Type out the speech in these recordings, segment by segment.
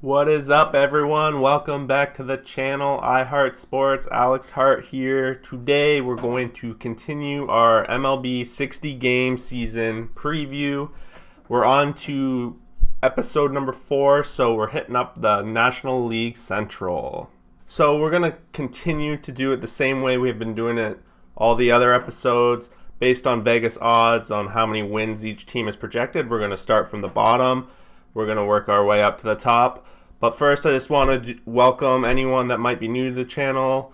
What is up, everyone? Welcome back to the channel. I Heart Sports. Alex Hart here. Today we're going to continue our MLB 60 game season preview. We're on to episode number 4, so we're hitting up the National League Central. So we're going to continue to do it the same way we've been doing it all the other episodes, based on Vegas odds on how many wins each team is projected. We're going to start from the bottom. We're going to work our way up to the top. But first, I just want to welcome anyone that might be new to the channel.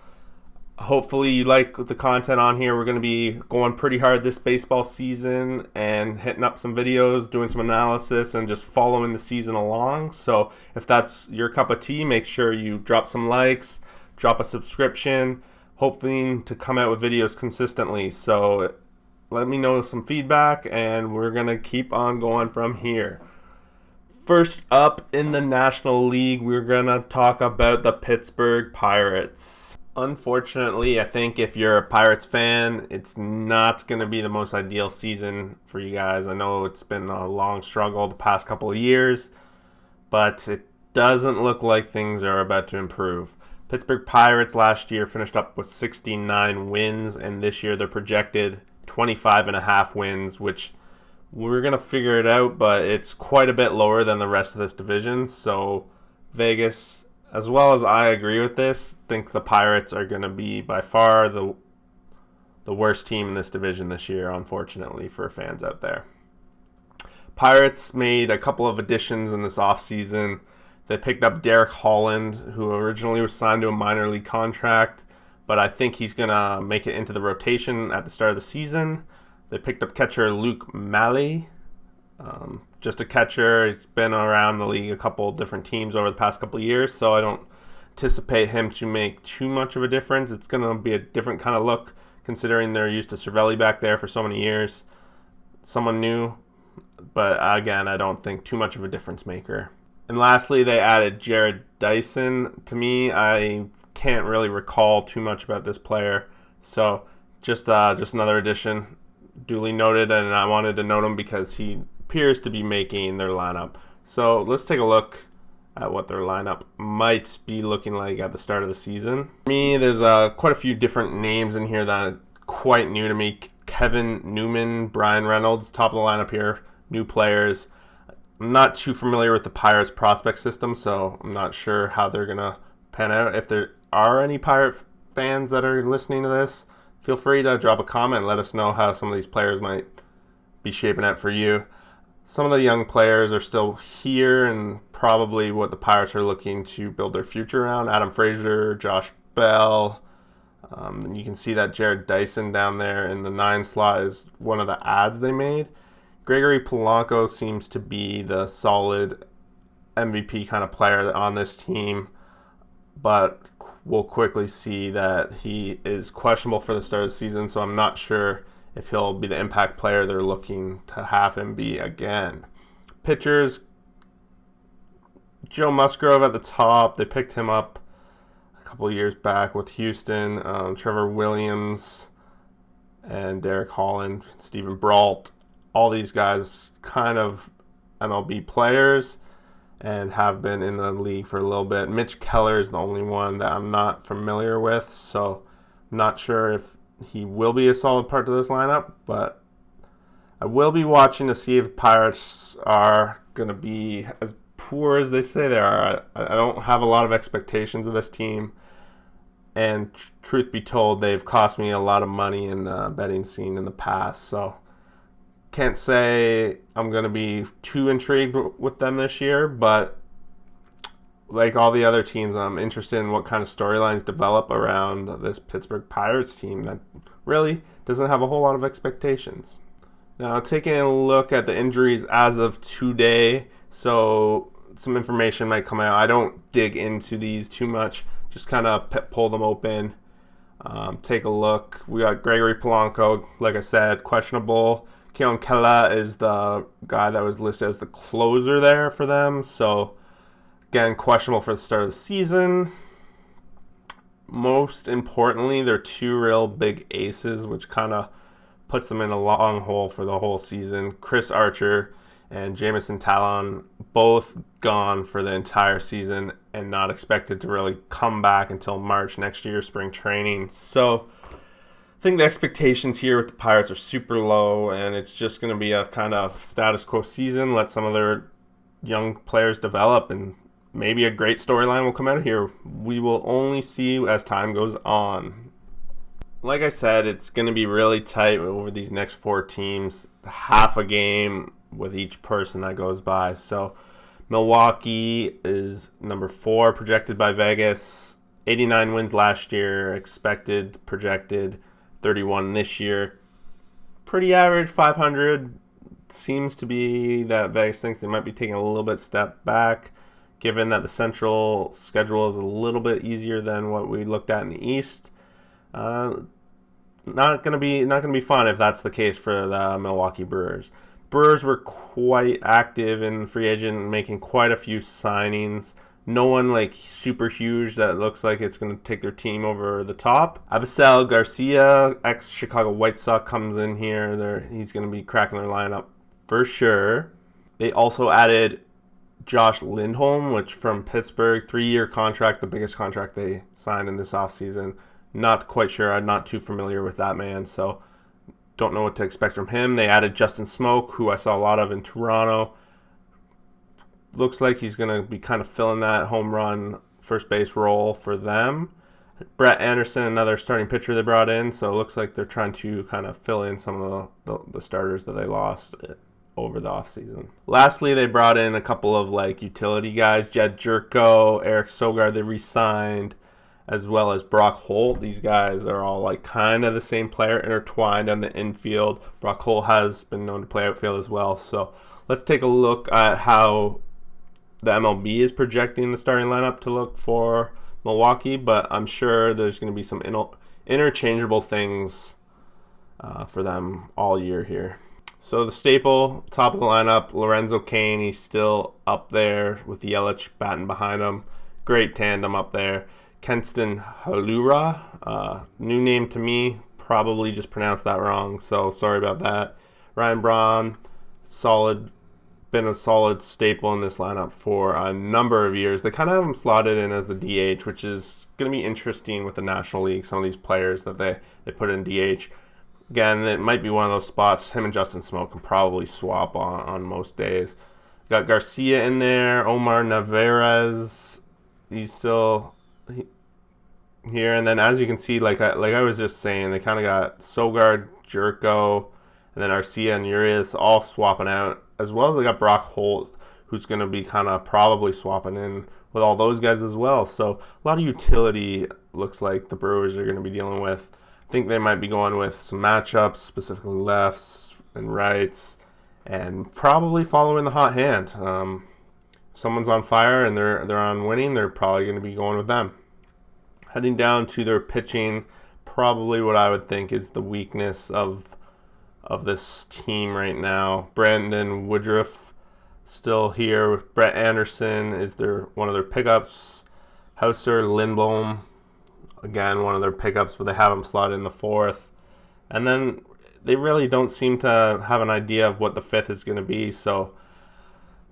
Hopefully you like the content on here. We're going to be going pretty hard this baseball season and hitting up some videos, doing some analysis, and just following the season along. So if that's your cup of tea, make sure you drop some likes, drop a subscription, hoping to come out with videos consistently. So let me know some feedback, and we're going to keep on going from here. First up in the National League, we're going to talk about the Pittsburgh Pirates. Unfortunately, I think if you're a Pirates fan, it's not going to be the most ideal season for you guys. I know it's been a long struggle the past couple of years, but it doesn't look like things are about to improve. Pittsburgh Pirates last year finished up with 69 wins, and this year they're projected 25.5 wins, which we're going to figure it out, but it's quite a bit lower than the rest of this division. So Vegas, as well as I agree with this, think the Pirates are going to be by far the worst team in this division this year, unfortunately, for fans out there. Pirates made a couple of additions in this offseason. They picked up Derek Holland, who originally was signed to a minor league contract, but I think he's going to make it into the rotation at the start of the season. They picked up catcher Luke Malley, just a catcher. He's been around the league a couple different teams over the past couple of years, so I don't anticipate him to make too much of a difference. It's going to be a different kind of look, considering they're used to Cervelli back there for so many years. Someone new, but again, I don't think too much of a difference maker. And lastly, they added Jared Dyson. To me, I can't really recall too much about this player, so just another addition. Duly noted, and I wanted to note him because he appears to be making their lineup. So let's take a look at what their lineup might be looking like at the start of the season. For me, there's quite a few different names in here that are quite new to me. Kevin Newman, Brian Reynolds, top of the lineup here, new players. I'm not too familiar with the Pirates prospect system, so I'm not sure how they're going to pan out. If there are any Pirate fans that are listening to this, feel free to drop a comment and let us know how some of these players might be shaping out for you. Some of the young players are still here and probably what the Pirates are looking to build their future around. Adam Frazier, Josh Bell. And you can see that Jared Dyson down there in the 9 slot is one of the ads they made. Gregory Polanco seems to be the solid MVP kind of player on this team, but we'll quickly see that he is questionable for the start of the season, so I'm not sure if he'll be the impact player they're looking to have him be again. Pitchers, Joe Musgrove at the top. They picked him up a couple of years back with Houston. Trevor Williams and Derek Holland, Stephen Brault. All these guys kind of MLB players and have been in the league for a little bit. Mitch Keller is the only one that I'm not familiar with, so I'm not sure if he will be a solid part of this lineup, but I will be watching to see if Pirates are going to be as poor as they say they are. I don't have a lot of expectations of this team, and truth be told, they've cost me a lot of money in the betting scene in the past, so can't say I'm going to be too intrigued with them this year, but like all the other teams, I'm interested in what kind of storylines develop around this Pittsburgh Pirates team that really doesn't have a whole lot of expectations. Now, taking a look at the injuries as of today, so some information might come out. I don't dig into these too much, just kind of pull them open, take a look. We got Gregory Polanco, like I said, questionable. Keon Kela is the guy that was listed as the closer there for them, so again, questionable for the start of the season. Most importantly, they're 2 real big aces, which kind of puts them in a long hole for the whole season. Chris Archer and Jamison Talon, both gone for the entire season and not expected to really come back until March next year, spring training. So I think the expectations here with the Pirates are super low, and it's just going to be a kind of status quo season. Let some of their young players develop, and maybe a great storyline will come out of here. We will only see as time goes on. Like I said, it's going to be really tight over these next 4 teams, half a game with each person that goes by. So Milwaukee is number 4 projected by Vegas, 89 wins last year, projected 31 this year. Pretty average, 500. Seems to be that Vegas thinks they might be taking a little bit step back, given that the Central schedule is a little bit easier than what we looked at in the East. Not gonna be fun if that's the case for the Milwaukee Brewers. Brewers were quite active in free agent, making quite a few signings. No one like super huge that looks like it's going to take their team over the top. Avisail Garcia, ex-Chicago White Sox, comes in here. He's going to be cracking their lineup for sure. They also added Josh Lindholm, which from Pittsburgh, 3-year contract, the biggest contract they signed in this offseason. Not quite sure. I'm not too familiar with that man, so don't know what to expect from him. They added Justin Smoke, who I saw a lot of in Toronto. Looks like he's going to be kind of filling that home run first base role for them. Brett Anderson, another starting pitcher they brought in, so it looks like they're trying to kind of fill in some of the starters that they lost over the offseason. Lastly, they brought in a couple of like utility guys, Jed Jerko, Eric Sogard they re-signed, as well as Brock Holt. These guys are all like kind of the same player, intertwined on the infield. Brock Holt has been known to play outfield as well. So let's take a look at how the MLB is projecting the starting lineup to look for Milwaukee, but I'm sure there's going to be some interchangeable things for them all year here. So the staple, top of the lineup, Lorenzo Cain, he's still up there with Yelich batting behind him. Great tandem up there. Kenston Halura, new name to me, probably just pronounced that wrong, so sorry about that. Ryan Braun, been a solid staple in this lineup for a number of years. They kind of have him slotted in as a DH, which is going to be interesting with the National League, some of these players that they put in DH. Again, it might be one of those spots him and Justin Smoke can probably swap on most days. Got Garcia in there, Omar Narvaez, he's still here, and then as you can see, like I was just saying, they kind of got Sogard, Jerko, and then Arcia and Urias all swapping out, as well as they got Brock Holt, who's going to be kind of probably swapping in with all those guys as well. So a lot of utility looks like the Brewers are going to be dealing with. I think they might be going with some matchups, specifically lefts and rights, and probably following the hot hand. Someone's on fire and they're on winning, they're probably going to be going with them. Heading down to their pitching, probably what I would think is the weakness of this team right now. Brandon Woodruff still here with Brett Anderson is one of their pickups. Hauser Lindblom, again one of their pickups, but they have him slotted in the 4th. And then they really don't seem to have an idea of what the 5th is going to be, so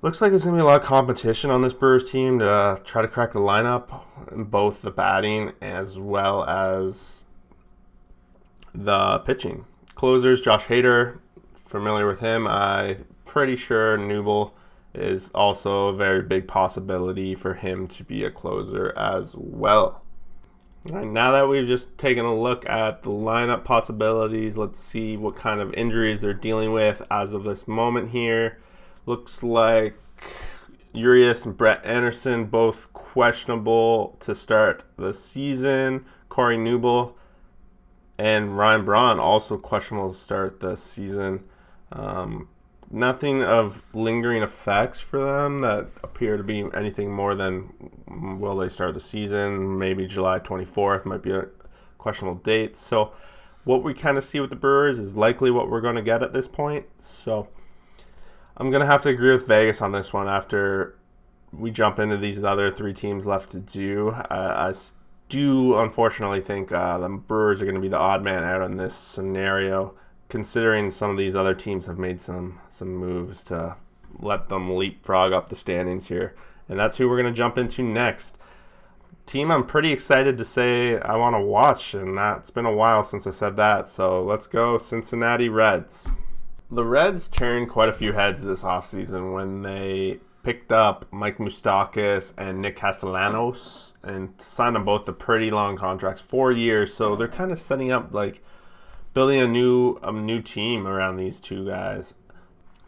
looks like there's going to be a lot of competition on this Brewers team to try to crack the lineup, in both the batting as well as the pitching. Closers, Josh Hader, familiar with him. I'm pretty sure Newble is also a very big possibility for him to be a closer as well. All right, now that we've just taken a look at the lineup possibilities, let's see what kind of injuries they're dealing with as of this moment here. Looks like Urias and Brett Anderson both questionable to start the season. Corey Newble and Ryan Braun also questionable to start the season. Nothing of lingering effects for them that appear to be anything more than will they start the season. Maybe July 24th might be a questionable date. So what we kind of see with the Brewers is likely what we're going to get at this point. So I'm going to have to agree with Vegas on this one after we jump into these other 3 teams left to do. I do unfortunately think the Brewers are going to be the odd man out in this scenario, considering some of these other teams have made some moves to let them leapfrog up the standings here. And that's who we're going to jump into next. Team I'm pretty excited to say I want to watch, and that's been a while since I said that. So let's go Cincinnati Reds. The Reds turned quite a few heads this offseason when they picked up Mike Moustakas and Nick Castellanos and signed them both to pretty long contracts, 4 years. So they're kind of setting up, like, building a new team around these two guys.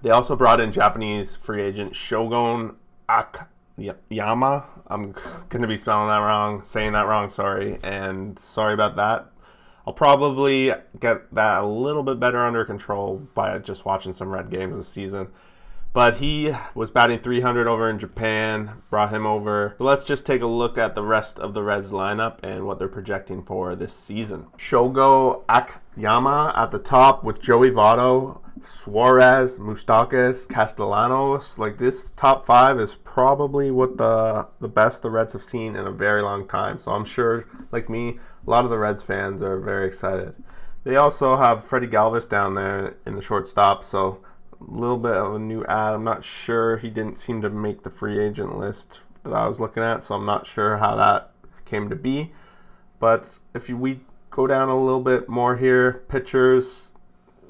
They also brought in Japanese free agent Shogun Akiyama. I'm going to be saying that wrong, sorry, and sorry about that. I'll probably get that a little bit better under control by just watching some Red games this season. But he was batting .300 over in Japan, brought him over. So let's just take a look at the rest of the Reds lineup and what they're projecting for this season. Shogo Akiyama at the top with Joey Votto, Suarez, Moustakas, Castellanos. Like, this top 5 is probably what the best the Reds have seen in a very long time. So I'm sure, like me, a lot of the Reds fans are very excited. They also have Freddie Galvis down there in the shortstop, so a little bit of a new add. I'm not sure. He didn't seem to make the free agent list that I was looking at, so I'm not sure how that came to be. But if we go down a little bit more here, pitchers,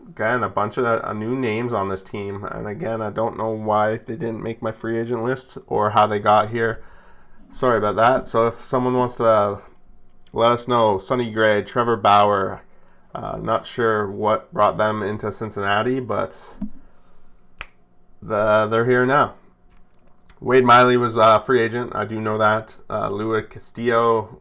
again, a bunch of new names on this team. And again, I don't know why they didn't make my free agent list or how they got here. Sorry about that. So if someone wants to let us know, Sonny Gray, Trevor Bauer, not sure what brought them into Cincinnati, but they're here now. Wade Miley was a free agent, I do know that. Luis Castillo,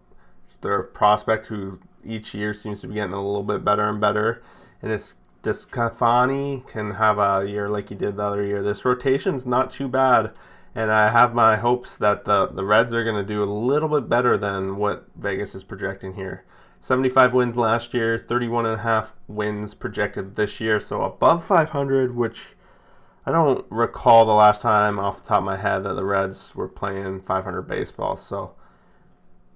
their prospect who each year seems to be getting a little bit better and better. And it's Descafani can have a year like he did the other year. This rotation's not too bad, and I have my hopes that the Reds are going to do a little bit better than what Vegas is projecting here. 75 wins last year, 31.5 wins projected this year, so above 500, which I don't recall the last time off the top of my head that the Reds were playing 500 baseball. So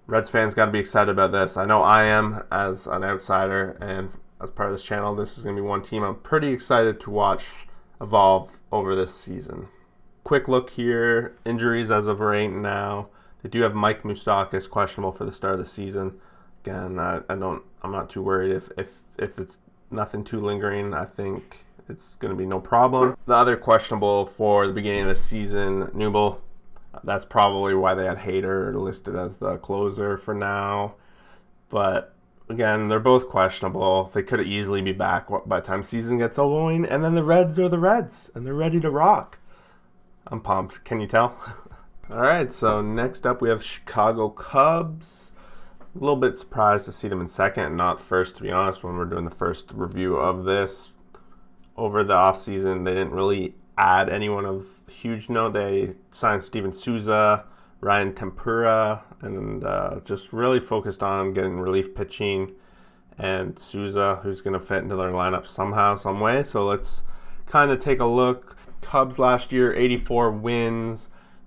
Reds fans got to be excited about this. I know I am as an outsider, and as part of this channel, this is going to be one team I'm pretty excited to watch evolve over this season. Quick look here, injuries as of right now. They do have Mike Moustakas questionable for the start of the season. Again, I'm not too worried. If it's nothing too lingering, I think it's going to be no problem. The other questionable for the beginning of the season, Newble. That's probably why they had Hader listed as the closer for now. But again, they're both questionable. They could easily be back by the time season gets going. And then the Reds are the Reds, and they're ready to rock. I'm pumped. Can you tell? Alright, so next up we have Chicago Cubs. A little bit surprised to see them in second and not first, to be honest, when we're doing the first review of this. Over the offseason, they didn't really add anyone of huge note. They signed Steven Souza, Ryan Tempura, and just really focused on getting relief pitching and Souza, who's going to fit into their lineup somehow, some way. So let's kind of take a look. Cubs last year, 84 wins.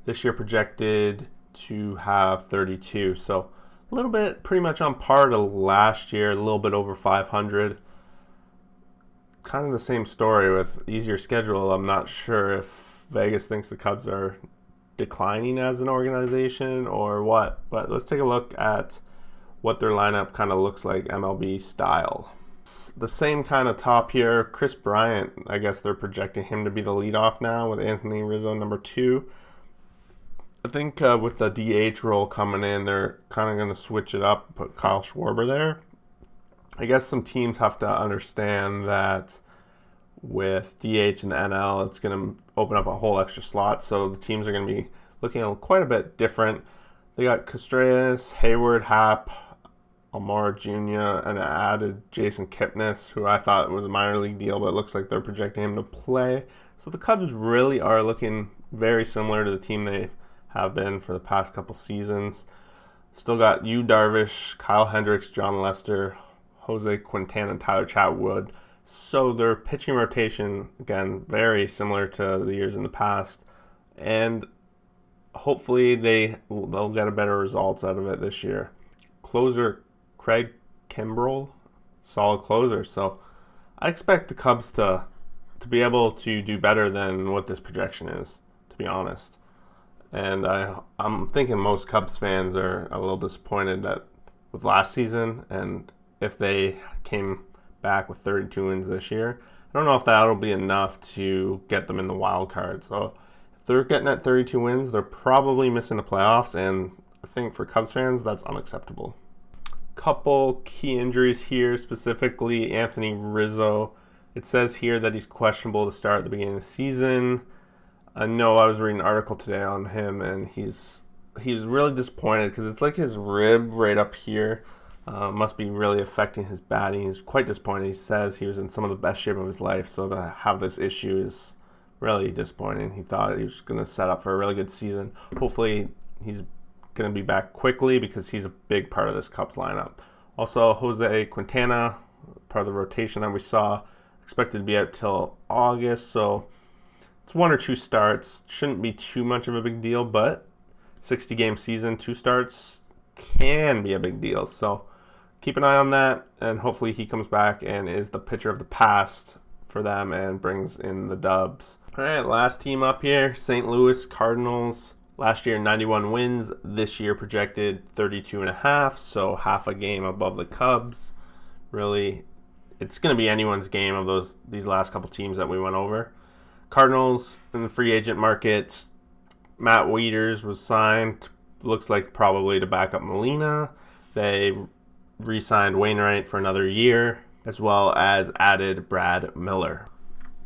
This year projected to have 32. So a little bit pretty much on par to last year, a little bit over 500. Kind of the same story with easier schedule. I'm not sure if Vegas thinks the Cubs are declining as an organization or what, but let's take a look at what their lineup kind of looks like MLB style. The same kind of top here. Chris Bryant, I guess they're projecting him to be the leadoff now with Anthony Rizzo number 2. I think with the DH role coming in, they're kind of going to switch it up, put Kyle Schwarber there. I guess some teams have to understand that with DH and the NL, it's going to open up a whole extra slot, so the teams are going to be looking quite a bit different. They got Castries, Hayward, Happ, Almora Jr., and added Jason Kipnis, who I thought was a minor league deal, but it looks like they're projecting him to play. So the Cubs really are looking very similar to the team they have been for the past couple seasons. Still got Yu Darvish, Kyle Hendricks, John Lester, Jose Quintana, and Tyler Chatwood. So their pitching rotation, again, very similar to the years in the past. And hopefully they'll get a better results out of it this year. Closer Craig Kimbrell, solid closer. So I expect the Cubs to to be able to do better than what this projection is, to be honest. And I'm thinking most Cubs fans are a little disappointed that with last season, and if they came back with 32 wins this year, I don't know if that'll be enough to get them in the wild card. So if they're getting at 32 wins, they're probably missing the playoffs, and I think for Cubs fans, that's unacceptable. Couple key injuries here, specifically Anthony Rizzo. It says here that he's questionable to start at the beginning of the season. I know I was reading an article today on him, and he's really disappointed because it's like his rib right up here must be really affecting his batting. He's quite disappointed. He says he was in some of the best shape of his life, so to have this issue is really disappointing. He thought he was going to set up for a really good season. Hopefully he's going to be back quickly because he's a big part of this Cubs lineup. Also, Jose Quintana, part of the rotation that we saw, expected to be out till August, so it's 1 or 2 starts. Shouldn't be too much of a big deal, but 60-game season, 2 starts can be a big deal. So keep an eye on that, and hopefully he comes back and is the pitcher of the past for them and brings in the dubs. All right, last team up here, St. Louis Cardinals. Last year, 91 wins. This year, projected 32.5, so half a game above the Cubs. Really, it's going to be anyone's game of these last couple teams that we went over. Cardinals in the free agent market, Matt Wieters was signed. Looks like probably to back up Molina. They re-signed Wainwright for another year, as well as added Brad Miller.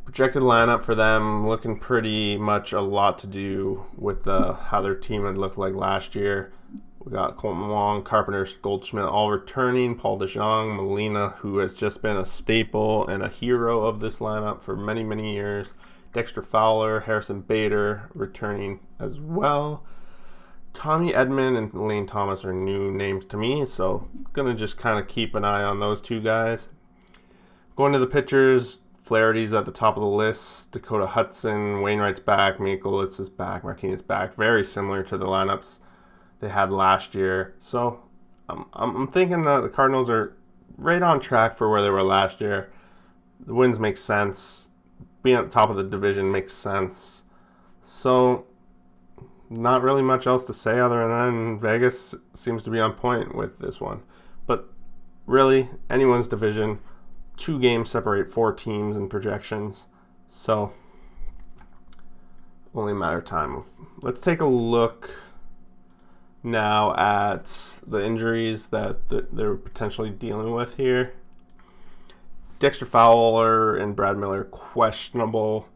Projected lineup for them looking pretty much a lot to do with how their team had looked like last year. We got Colton Wong, Carpenter, Goldschmidt all returning, Paul DeJong, Molina, who has just been a staple and a hero of this lineup for many, many years. Dexter Fowler, Harrison Bader returning as well. Tommy Edman and Lane Thomas are new names to me, so going to just kind of keep an eye on those 2 guys. Going to the pitchers, Flaherty's at the top of the list. Dakota Hudson, Wainwright's back, Mikolas is back, Martinez back. Very similar to the lineups they had last year. So I'm thinking that the Cardinals are right on track for where they were last year. The wins make sense. Being at the top of the division makes sense. So not really much else to say other than Vegas seems to be on point with this one. But really, anyone's division. 2 games separate 4 teams in projections, so only a matter of time. Let's take a look now at the injuries that they're potentially dealing with here. Dexter Fowler and Brad Miller questionable.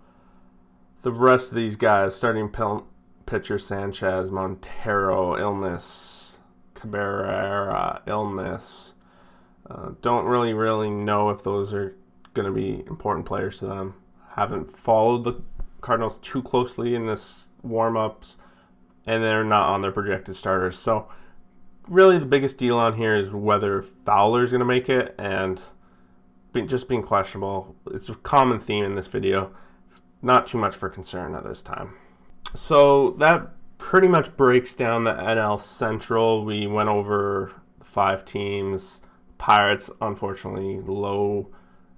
The rest of these guys, starting pitcher Sanchez, Montero illness, Cabrera illness. Don't really know if those are going to be important players to them. Haven't followed the Cardinals too closely in this warm-ups, and they're not on their projected starters. So really the biggest deal on here is whether Fowler's going to make it, and just being questionable. It's a common theme in this video. Not too much for concern at this time. So that pretty much breaks down the NL Central. We went over 5 teams. Pirates, unfortunately, low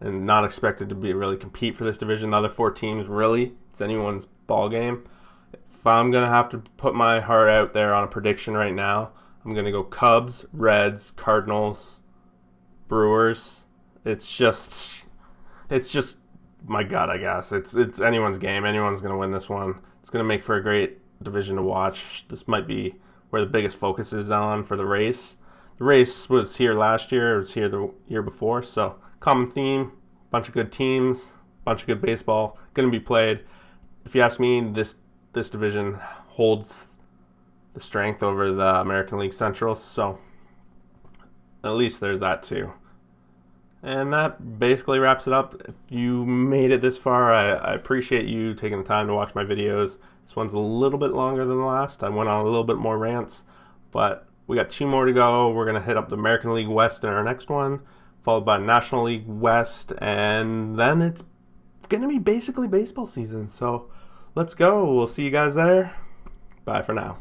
and not expected to really compete for this division. The other 4 teams, really, it's anyone's ball game. If I'm going to have to put my heart out there on a prediction right now, I'm going to go Cubs, Reds, Cardinals, Brewers. It's just my gut, I guess. It's anyone's game. Anyone's going to win this one. It's going to make for a great division to watch. This might be where the biggest focus is on for the race. The race was here last year, it was here the year before, so common theme, bunch of good teams, bunch of good baseball, going to be played. If you ask me, this division holds the strength over the American League Central, so at least there's that too. And that basically wraps it up. If you made it this far, I appreciate you taking the time to watch my videos. This one's a little bit longer than the last. I went on a little bit more rants, but we got 2 more to go. We're going to hit up the American League West in our next one, followed by National League West, and then it's going to be basically baseball season. So let's go. We'll see you guys there. Bye for now.